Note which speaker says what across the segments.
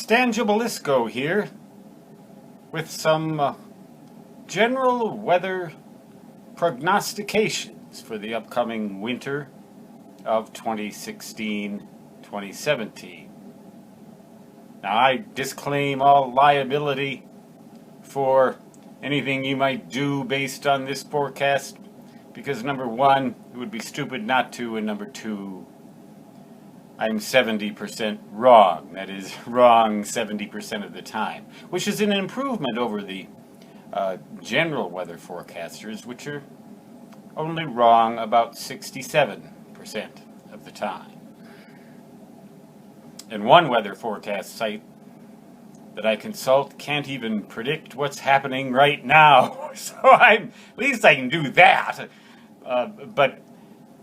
Speaker 1: Gibilisco here with some general weather prognostications for the upcoming winter of 2016-2017. Now, I disclaim all liability for anything you might do based on this forecast because, number one, it would be stupid not to, and number two, I'm 70% wrong. That is, wrong 70% of the time, which is an improvement over the general weather forecasters, which are only wrong about 67% of the time. And one weather forecast site that I consult can't even predict what's happening right now, so at least I can do that. But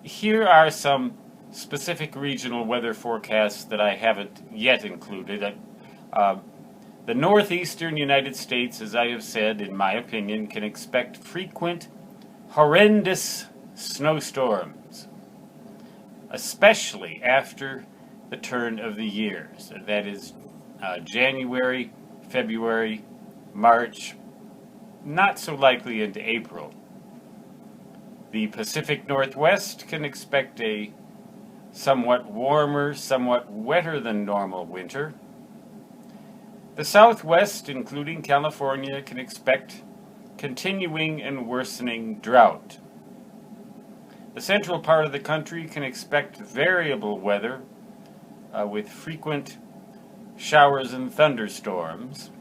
Speaker 1: here are some specific regional weather forecasts that I haven't yet included. The northeastern United States, as I have said, in my opinion, can expect frequent, horrendous snowstorms, especially after the turn of the year. So that is January, February, March, not so likely into April. The Pacific Northwest can expect a somewhat warmer, somewhat wetter than normal winter. The Southwest, including California, can expect continuing and worsening drought. The central part of the country can expect variable weather with frequent showers and thunderstorms.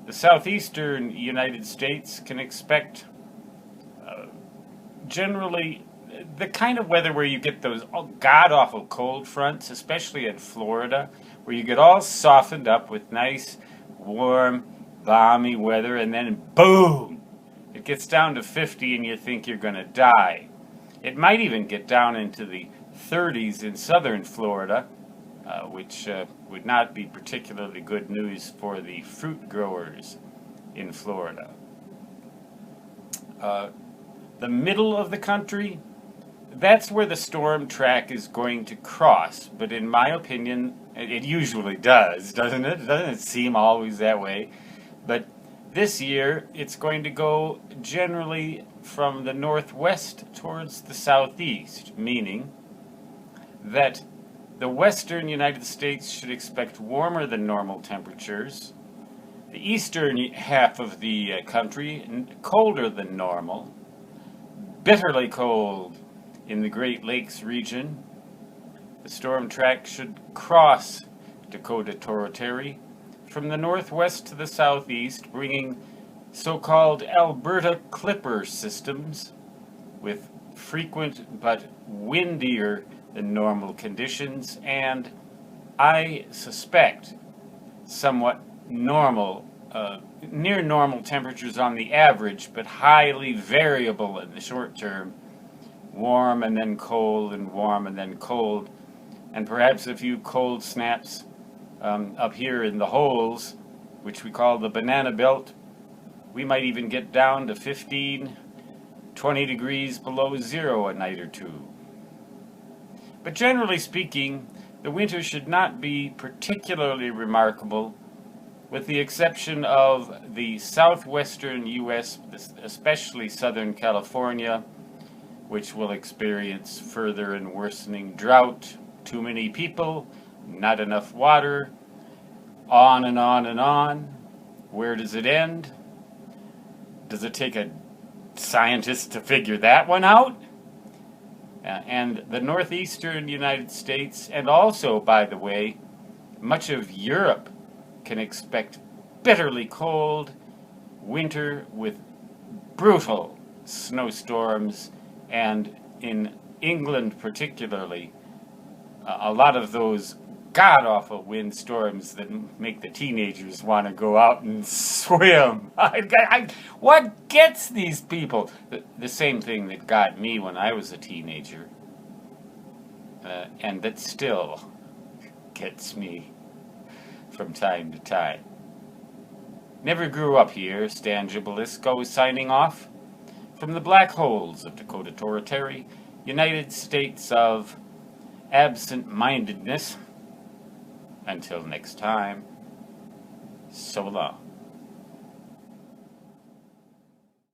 Speaker 1: The southeastern United States can expect generally the kind of weather where you get those god-awful cold fronts, especially in Florida, where you get all softened up with nice, warm, balmy weather, and then boom, it gets down to 50 and you think you're going to die. It might even get down into the 30s in southern Florida, which would not be particularly good news for the fruit growers in Florida. The middle of the country, that's where the storm track is going to cross, but in my opinion, it usually does, doesn't it? Doesn't it seem always that way? But this year, it's going to go generally from the northwest towards the southeast, meaning that the western United States should expect warmer than normal temperatures, the eastern half of the country colder than normal, bitterly cold in the Great Lakes region. The storm track should cross Dakota Territory from the northwest to the southeast, bringing so-called Alberta Clipper systems with frequent but windier than normal conditions, and I suspect somewhat normal, near normal temperatures on the average, but highly variable in the short term. Warm and then cold and warm and then cold, and perhaps a few cold snaps up here in the holes, which we call the banana belt. We might even get down to 15, 20 degrees below zero a night or two. But generally speaking, the winter should not be particularly remarkable, with the exception of the southwestern U.S., especially Southern California, which will experience further and worsening drought, too many people, not enough water, on and on and on. Where does it end? Does it take a scientist to figure that one out? And the northeastern United States, and also, by the way, much of Europe can expect bitterly cold winter with brutal snowstorms, and in England particularly, a lot of those god-awful windstorms that make the teenagers want to go out and swim. What gets these people? The same thing that got me when I was a teenager, and that still gets me from time to time. Never grew up here. Stan Gibilisco signing off from the black holes of Dakota Territory, United States of absent-mindedness. Until next time, so long.